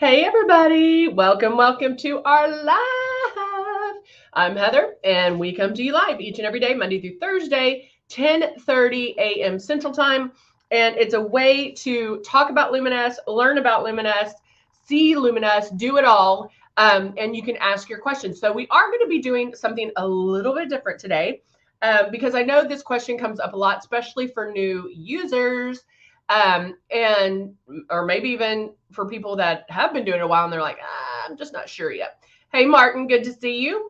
Hey everybody, welcome to our live. I'm Heather and we come to you live each and every day, Monday through Thursday, 10:30 a.m. Central Time. And it's a way to talk about Luminess, learn about Luminess, see Luminess, do it all. And you can ask your questions. So we are going to be doing something a little bit different today because I know this question comes up a lot, especially for new users. And or maybe even for people that have been doing it a while and they're like, I'm just not sure yet. Hey, Martin, good to see you.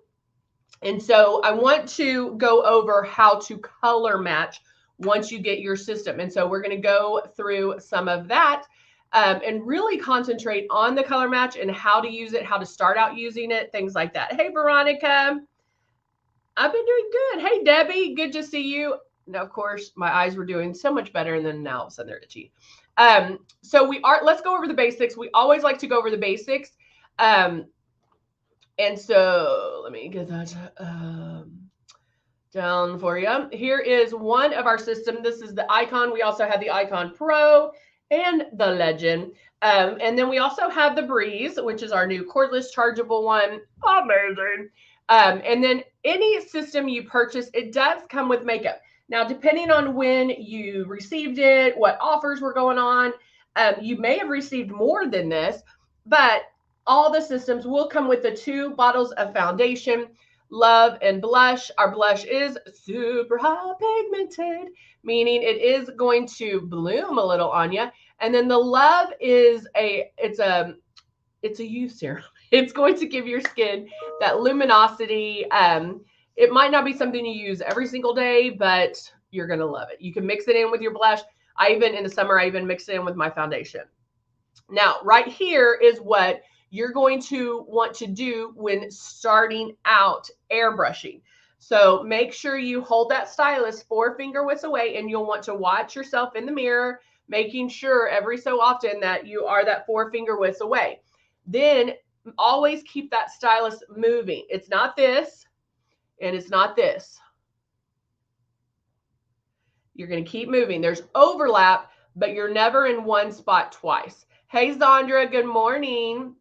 And so I want to go over how to color match once you get your system. And so we're going to go through some of that and really concentrate on the color match and how to use it, how to start out using it, things like that. Hey, Veronica, I've been doing good. Hey, Debbie, good to see you. Now, of course, my eyes were doing so much better, and then now all of a sudden they're itchy. So let's go over the basics. We always like to go over the basics. And so let me get that down for you. Here is one of our system. This is the Icon. We also have the Icon Pro and the Legend. And then we also have the Breeze, which is our new cordless chargeable one. Amazing. And then any system you purchase, it does come with makeup. Now, depending on when you received it, what offers were going on, you may have received more than this, but all the systems will come with the 2 bottles of foundation, Love and Blush. Our blush is super high pigmented, meaning it is going to bloom a little on you. And then the Love is it's a youth serum. It's going to give your skin that luminosity. It might not be something you use every single day, but you're going to love it. You can mix it in with your blush. In the summer, I even mix it in with my foundation. Now, right here is what you're going to want to do when starting out airbrushing. So make sure you hold that stylus 4 finger widths away, and you'll want to watch yourself in the mirror, making sure every so often that you are that 4 finger widths away. Then always keep that stylus moving. It's not this, and it's not this. You're going to keep moving. There's overlap, but you're never in one spot twice. Hey, Zandra, good morning.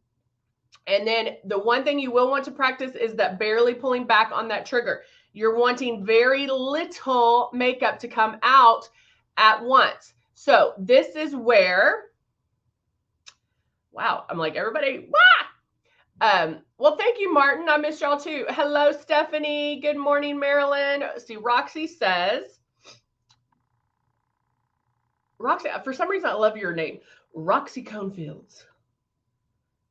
And then the one thing you will want to practice is that barely pulling back on that trigger. You're wanting very little makeup to come out at once. So this is where, wow, I'm like, everybody, wah! Well, thank you, Martin. I missed y'all too. Hello, Stephanie. Good morning, Marilyn. See, Roxy says, Roxy, for some reason, I love your name, Roxy Conefields.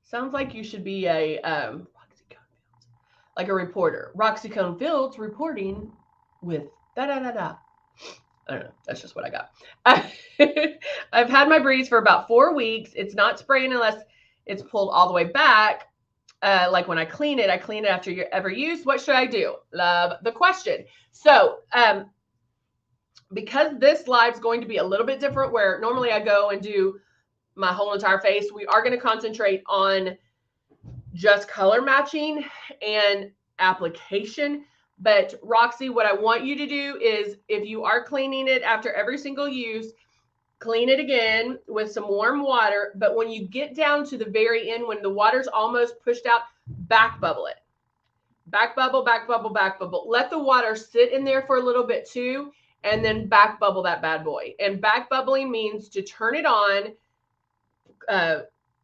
Sounds like you should be a Roxy Conefields, like a reporter. Roxy Conefields reporting with da da da da. I don't know. That's just what I got. I've had my Breeze for about 4 weeks. It's not spraying unless it's pulled all the way back. Like when I clean it after you ever use. What should I do? Love the question. So because this live's going to be a little bit different, where normally I go and do my whole entire face, we are going to concentrate on just color matching and application. But Roxy, what I want you to do is, if you are cleaning it after every single use, clean it again with some warm water. But when you get down to the very end, when the water's almost pushed out, back bubble it. Back bubble, back bubble, back bubble. Let the water sit in there for a little bit too, and then back bubble that bad boy. And back bubbling means to turn it on,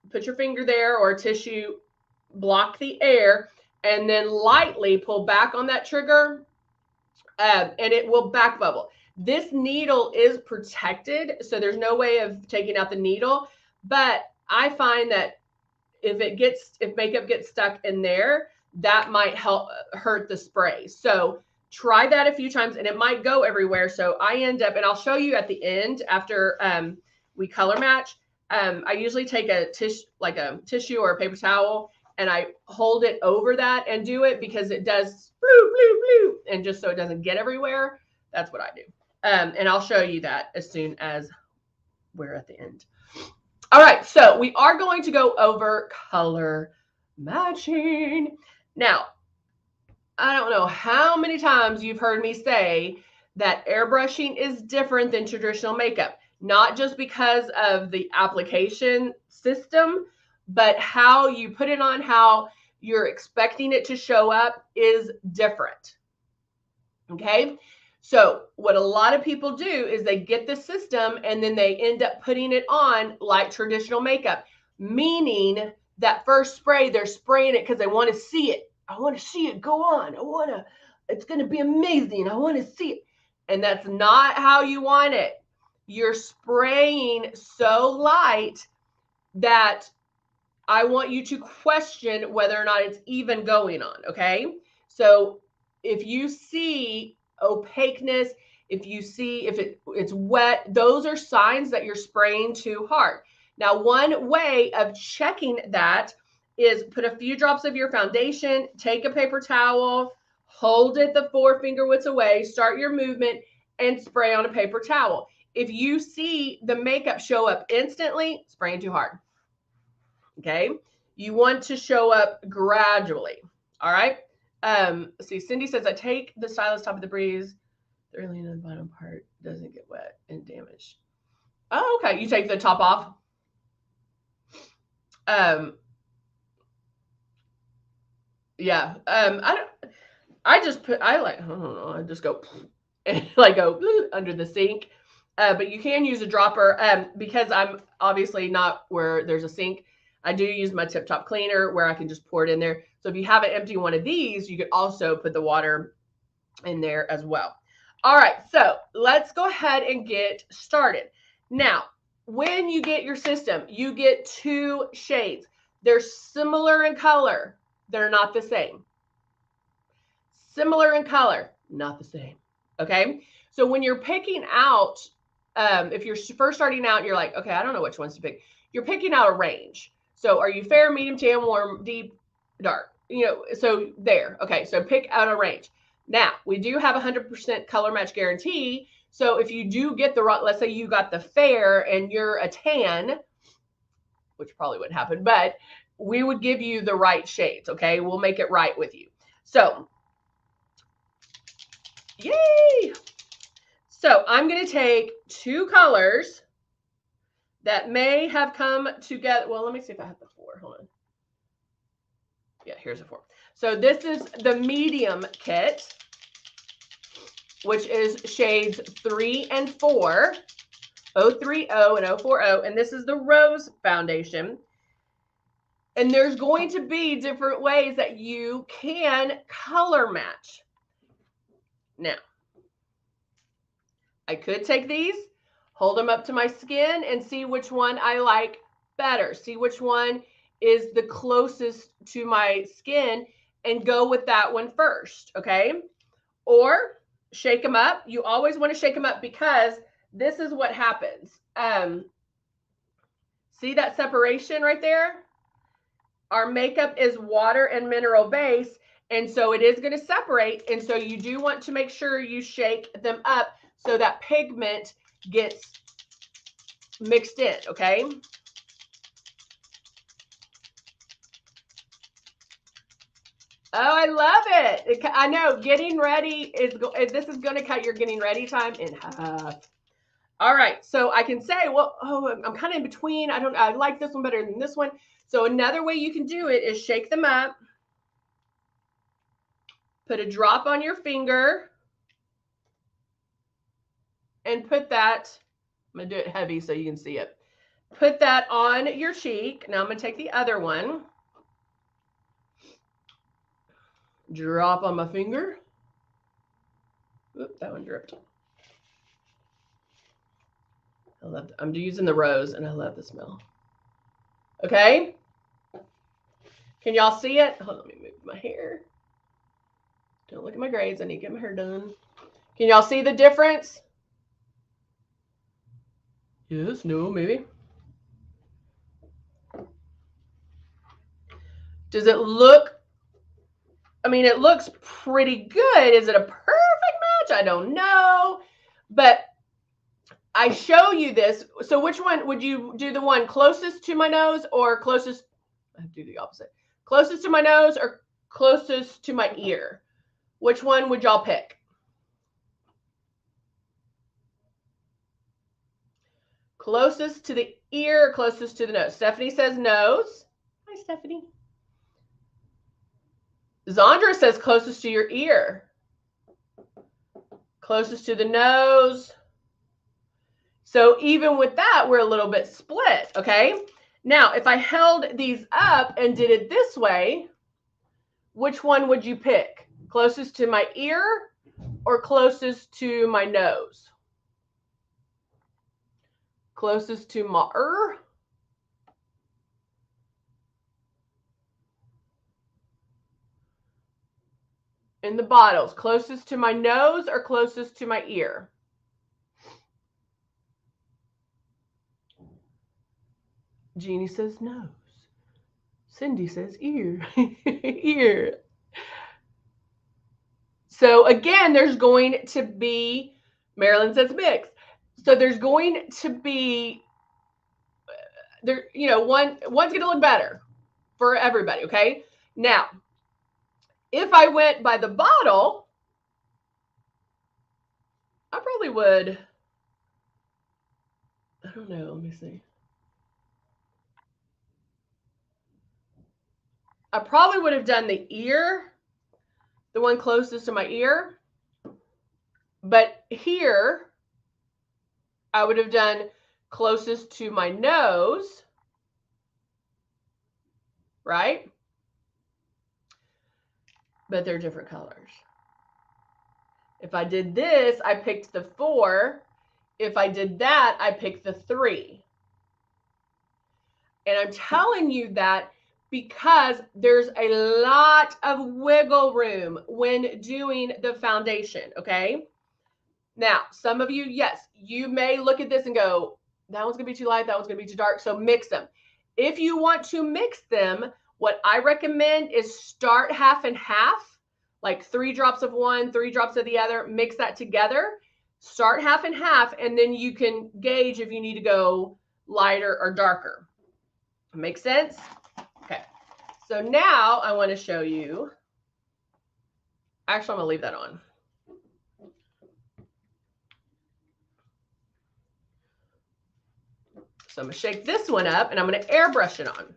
put your finger there or a tissue, block the air, and then lightly pull back on that trigger, and it will back bubble. This needle is protected, so there's no way of taking out the needle. But I find that if makeup gets stuck in there, that might hurt the spray. So try that a few times, and it might go everywhere. So I end up, and I'll show you at the end after we color match. I usually take a tissue or a paper towel, and I hold it over that and do it, because it does blue, blue, blue. And just so it doesn't get everywhere, that's what I do. And I'll show you that as soon as we're at the end. All right, so we are going to go over color matching. Now, I don't know how many times you've heard me say that airbrushing is different than traditional makeup. Not just because of the application system, but how you put it on, how you're expecting it to show up is different. Okay. So what a lot of people do is they get the system and then they end up putting it on like traditional makeup, meaning that first spray, they're spraying it because they want to see it. I want to see it go on. It's going to be amazing. I want to see it. And that's not how you want it. You're spraying so light that I want you to question whether or not it's even going on. Okay. So if you see opaqueness, if you see if it's wet, those are signs that you're spraying too hard. Now, one way of checking that is put a few drops of your foundation, take a paper towel, hold it the 4 finger widths away, start your movement, and spray on a paper towel. If you see the makeup show up instantly, spraying too hard. Okay. You want to show up gradually. All right. See, Cindy says, I take the stylus top of the breeze. The early and the bottom part doesn't get wet and damaged. Oh, okay. You take the top off. Yeah. I just go and like go under the sink. But you can use a dropper. Because I'm obviously not where there's a sink. I do use my Tip Top cleaner where I can just pour it in there. So if you have an empty one of these, you could also put the water in there as well. All right, so let's go ahead and get started. Now, when you get your system, you get 2 shades. They're similar in color. They're not the same. Similar in color, not the same. Okay, so when you're picking out, if you're first starting out, you're like, okay, I don't know which ones to pick. You're picking out a range. So are you fair, medium, tan, warm, deep, dark? So there. Okay, so pick out a range. Now, we do have 100% color match guarantee. So if you do get the wrong, let's say you got the fair and you're a tan, which probably wouldn't happen, but we would give you the right shades, okay? We'll make it right with you. So, yay! So I'm going to take 2 colors that may have come together. Well, let me see if I have the 4. Hold on. Yeah, here's a 4. So this is the medium kit, which is shades 3 and 4, 030 and 040. And this is the Rose Foundation. And there's going to be different ways that you can color match. Now, I could take these, hold them up to my skin, and see which one I like better. See which one is the closest to my skin and go with that one first, okay? Or shake them up. You always want to shake them up because this is what happens. See that separation right there? Our makeup is water and mineral base, and so it is going to separate. And so you do want to make sure you shake them up so that pigment gets mixed in, okay? Oh, I love it. I know getting ready this is going to cut your getting ready time in half. All right, so I can say, well, I'm kind of in between. I like this one better than this one. So another way you can do it is shake them up. Put a drop on your finger and put that, I'm going to do it heavy so you can see it. Put that on your cheek. Now I'm going to take the other one. Drop on my finger. Oop, that one dripped. I'm using the rose and I love the smell. Okay. Can y'all see it? Hold on, let me move my hair. Don't look at my grades. I need to get my hair done. Can y'all see the difference? Yes, no, maybe. Does it look, I mean, it looks pretty good. Is it a perfect match? I don't know. But I show you this. So which one would you do? The one closest to my nose or closest? I do the opposite. Closest to my nose or closest to my ear? Which one would y'all pick? Closest to the ear or closest to the nose? Stephanie says nose. Stephanie. Zandra says closest to your ear. Closest to the nose. So even with that, we're a little bit split, okay? Now, if I held these up and did it this way, which one would you pick? Closest to my ear or closest to my nose? Closest to my ear? In the bottles, closest to my nose or closest to my ear? Jeannie says nose. Cindy says ear. Ear. So again, there's going to be, Marilyn says mix. So there's going to be, there, you know, one's going to look better for everybody, okay? Now, if I went by the bottle, I probably would, I don't know, let me see. I probably would have done the ear, the one closest to my ear. But here, I would have done closest to my nose, right? But they're different colors. If I did this, I picked the 4. If I did that, I picked the 3. And I'm telling you that because there's a lot of wiggle room when doing the foundation, okay? Now, some of you, yes, you may look at this and go, that one's gonna be too light, that one's gonna be too dark, so mix them. If you want to mix them, what I recommend is start half and half, like 3 drops of one, 3 drops of the other, mix that together, start half and half, and then you can gauge if you need to go lighter or darker. Make sense? Okay, so now I want to show you, actually I'm gonna leave that on. So I'm gonna shake this one up and I'm gonna airbrush it on.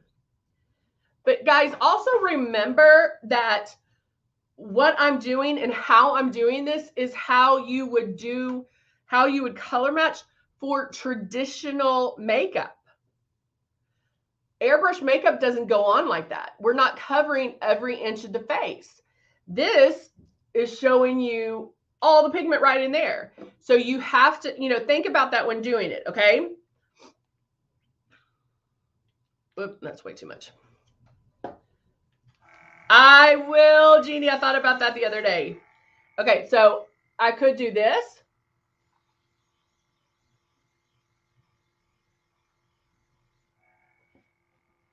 But guys, also remember that what I'm doing and how I'm doing this is how you would color match for traditional makeup. Airbrush makeup doesn't go on like that. We're not covering every inch of the face. This is showing you all the pigment right in there. So you have to, you know, think about that when doing it, okay? Oop, that's way too much. I will, Jeannie, I thought about that the other day. Okay, so I could do this.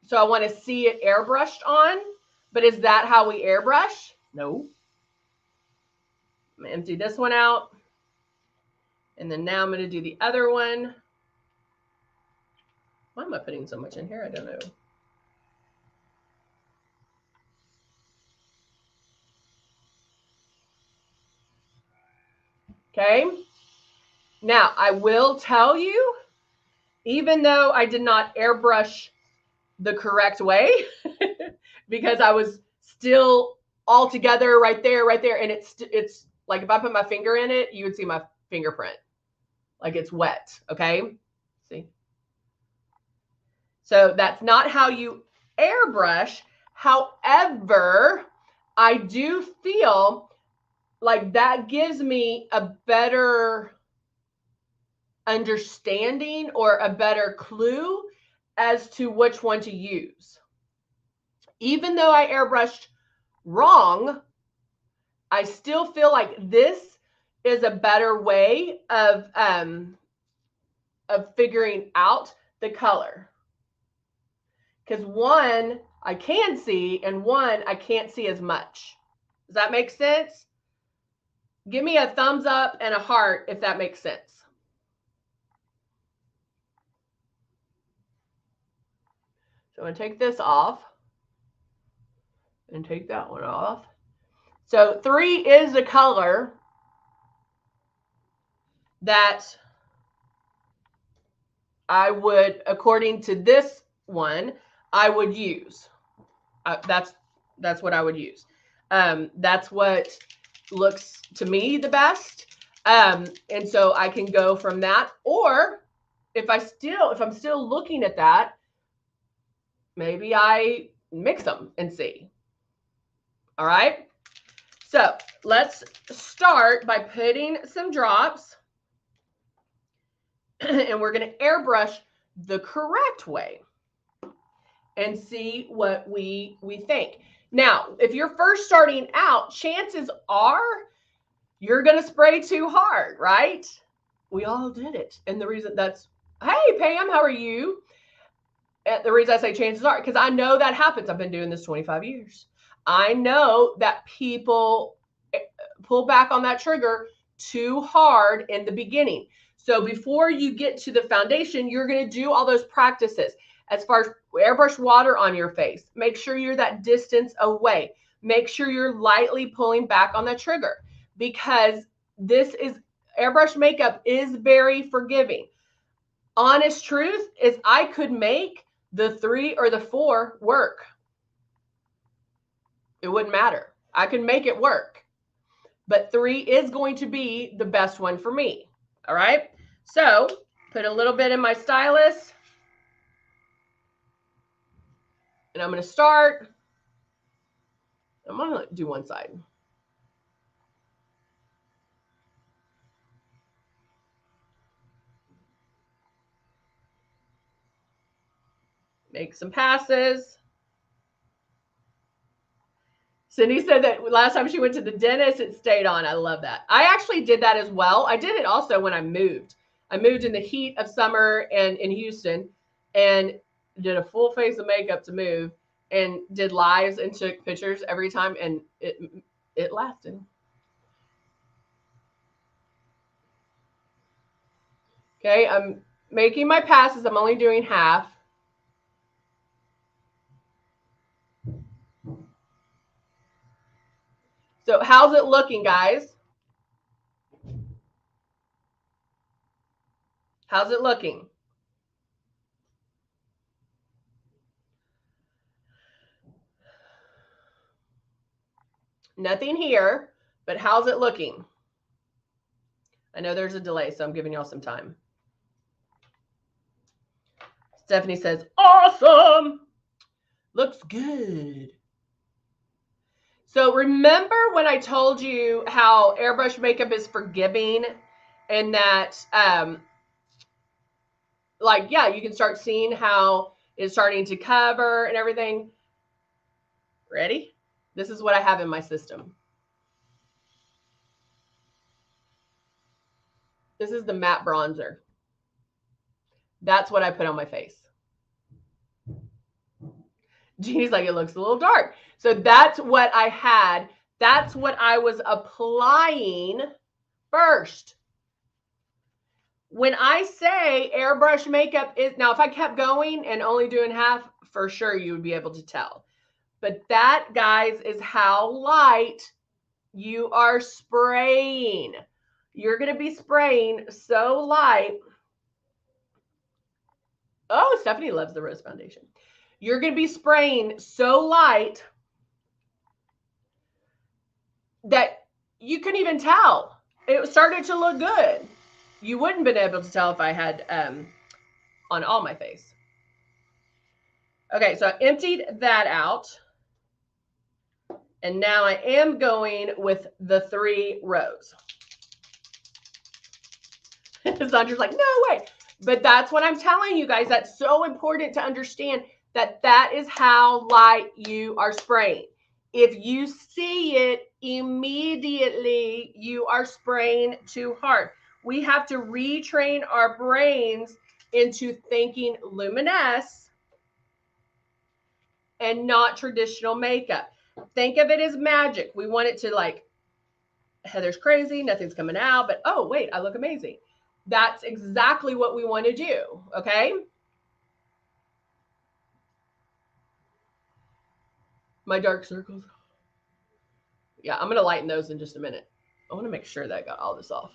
So I want to see it airbrushed on, but is that how we airbrush? No. I'm going to empty this one out. And then now I'm going to do the other one. Why am I putting so much in here? I don't know. Okay. Now I will tell you, even though I did not airbrush the correct way, because I was still all together right there. And it's like, if I put my finger in it, you would see my fingerprint. Like it's wet, okay? See? So that's not how you airbrush. However, I do feel like that gives me a better understanding or a better clue as to which one to use. Even though I airbrushed wrong, I still feel like this is a better way of figuring out the color. Because one I can see and one I can't see as much. Does that make sense? Give me a thumbs up and a heart if that makes sense. So I'm going to take this off and take that one off. So 3 is the color that I would, according to this one, I would use. That's what I would use. That's what looks to me the best. And so I can go from that. Or if I'm still looking at that, maybe I mix them and see. All right. So let's start by putting some drops, and we're going to airbrush the correct way and see what we think. Now, if you're first starting out, chances are you're going to spray too hard, right? We all did it. And the reason that's, hey, Pam, how are you? And the reason I say chances are, because I know that happens. I've been doing this 25 years. I know that people pull back on that trigger too hard in the beginning. So before you get to the foundation, you're going to do all those practices. As far as airbrush water on your face, make sure you're that distance away. Make sure you're lightly pulling back on the trigger, because this is airbrush makeup is very forgiving. Honest truth is I could make the 3 or the 4 work. It wouldn't matter. I could make it work. But 3 is going to be the best one for me. All right. So put a little bit in my stylus. And I'm going to start. I'm going to do one side. Make some passes. Cindy said that last time she went to the dentist, it stayed on. I love that. I actually did that as well. I did it also when I moved. I moved in the heat of summer and in Houston, and did a full face of makeup to move, and did lives and took pictures every time, and it lasted. Okay, I'm making my passes. I'm only doing half. So how's it looking, guys? How's it looking? Nothing here, but how's it looking? I know there's a delay, so I'm giving y'all some time. Stephanie says, awesome. Looks good. So remember when I told you how airbrush makeup is forgiving, and that, like, yeah, you can start seeing how it's starting to cover and everything. Ready? This is what I have in my system. This is the matte bronzer. That's what I put on my face. Jeannie's like, it looks a little dark. So that's what I had. That's what I was applying first. When I say airbrush makeup is, now if I kept going and only doing half, for sure you would be able to tell. But that, guys, is how light you are spraying. You're going to be spraying so light. Oh, Stephanie loves the Rose Foundation. You're going to be spraying so light that you couldn't even tell. It started to look good. You wouldn't have been able to tell if I had on all my face. Okay, so I emptied that out. And now I am going with the 3 rows. Sandra's like, no way. But that's what I'm telling you guys. That's so important to understand, that that is how light you are spraying. If you see it immediately, you are spraying too hard. We have to retrain our brains into thinking luminous and not traditional makeup. Think of it as magic. We want it to, like, Heather's crazy, nothing's coming out, but oh, wait, I look amazing. That's exactly what we want to do, okay? My dark circles. Yeah, I'm going to lighten those in just a minute. I want to make sure that I got all this off.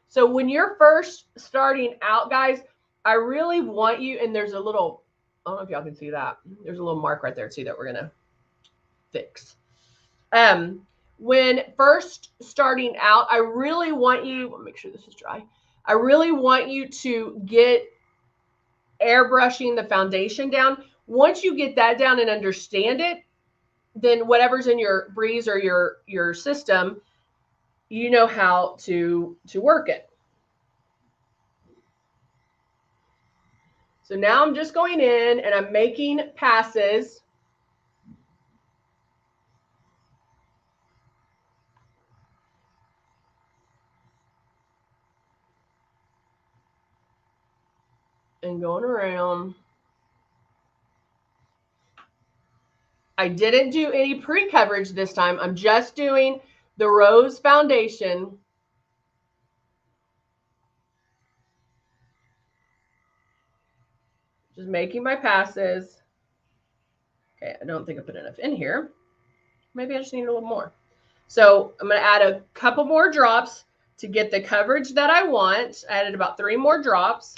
So when you're first starting out, guys, I really want you, and there's a little I don't know if y'all can see that. There's a little mark right there too that we're going to fix. When first starting out, I really want you, let me make sure this is dry. I really want you to get airbrushing the foundation down. Once you get that down and understand it, then whatever's in your breeze or your system, you know how to work it. So now I'm just going in and I'm making passes. And going around. I didn't do any pre-coverage this time. I'm just doing the rose foundation. Just making my passes. Okay, I don't think I put enough in here. Maybe I just need a little more. So I'm going to add a couple more drops to get the coverage that I want. I added about 3 more drops.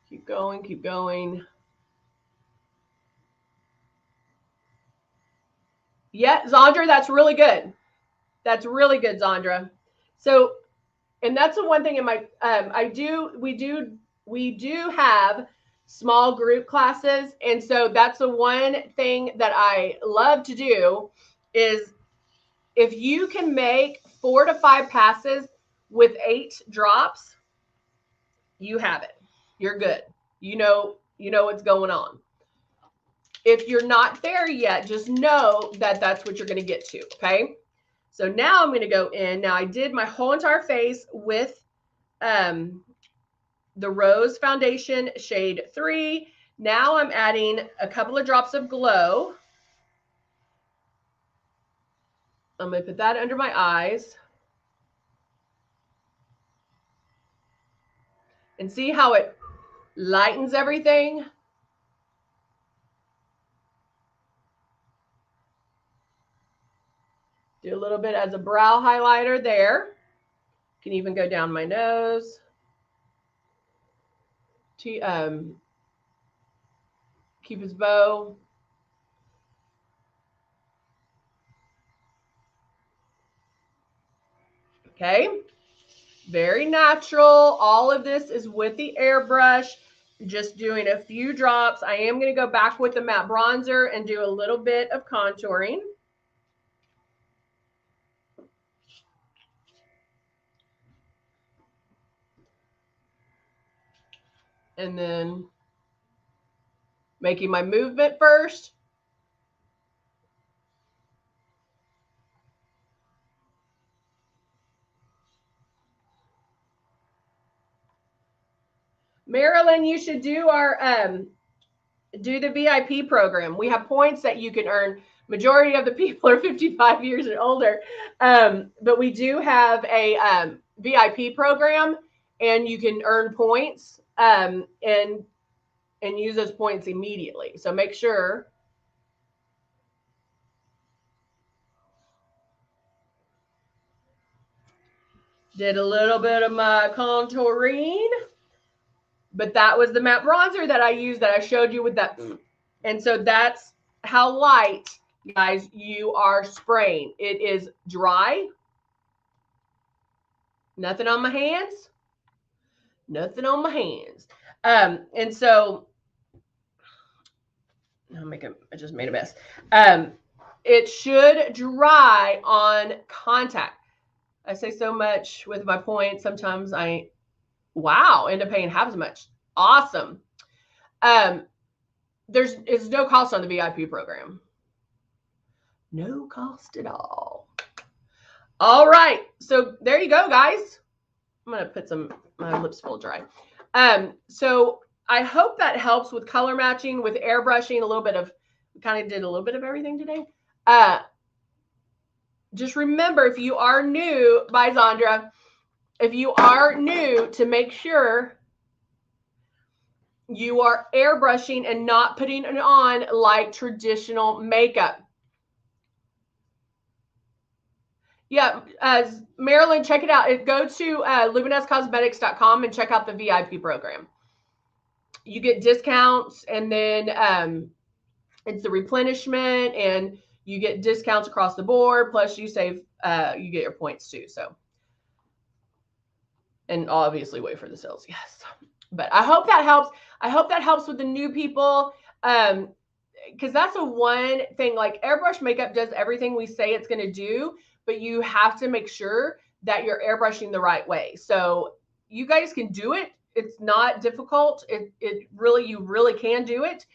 Keep going, keep going. Yeah, Zandra, that's really good. That's really good, Zandra. So, and that's the one thing in my, we do have small group classes. And so that's the one thing that I love to do is if you can make 4 to 5 passes with 8 drops, you have it. You're good. You know what's going on. If you're not there yet, just know that that's what you're going to get to. Okay. So now I'm going to go in. Now I did my whole entire face with the Rose Foundation shade 3. Now I'm adding a couple of drops of glow. I'm going to put that under my eyes. And see how it lightens everything? Do a little bit as a brow highlighter there. Can even go down my nose. Cupid's bow. Okay. Very natural. All of this is with the airbrush. Just doing a few drops. I am going to go back with the matte bronzer and do a little bit of contouring. And then making my movement first. Marilyn, you should do our do the VIP program. We have points that you can earn. Majority of the people are 55 years and older, but we do have a VIP program, and you can earn points and use those points immediately. So make sure. Did a little bit of my contouring, but that was the matte bronzer that I used that I showed you with that. And so that's how light, guys, you are spraying. It is dry. Nothing on my hands. Nothing on my hands. And so I just made a mess. It should dry on contact. I say so much with my points. Sometimes wow, end up paying half as much. Awesome. There's no cost on the VIP program. No cost at all. All right. So there you go, guys. I'm going to put my lips full dry. So I hope that helps with color matching, with airbrushing, we kind of did a little bit of everything today. Just remember, if you are new, bye Zandra, if you are new, to make sure you are airbrushing and not putting it on like traditional makeup. Yeah, as Marilyn, check it out. Go to luminesscosmetics.com and check out the VIP program. You get discounts, and then it's the replenishment, and you get discounts across the board. Plus, you save, you get your points too. So, and obviously, wait for the sales. Yes, but I hope that helps. I hope that helps with the new people. Because that's a one thing, like airbrush makeup does everything we say it's going to do, but you have to make sure that you're airbrushing the right way. So you guys can do it. It's not difficult. You really can do it.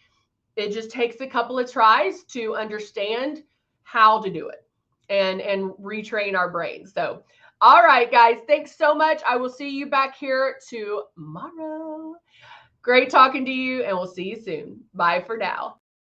It just takes a couple of tries to understand how to do it and retrain our brains. So, all right, guys, thanks so much. I will see you back here tomorrow. Great talking to you, and we'll see you soon. Bye for now.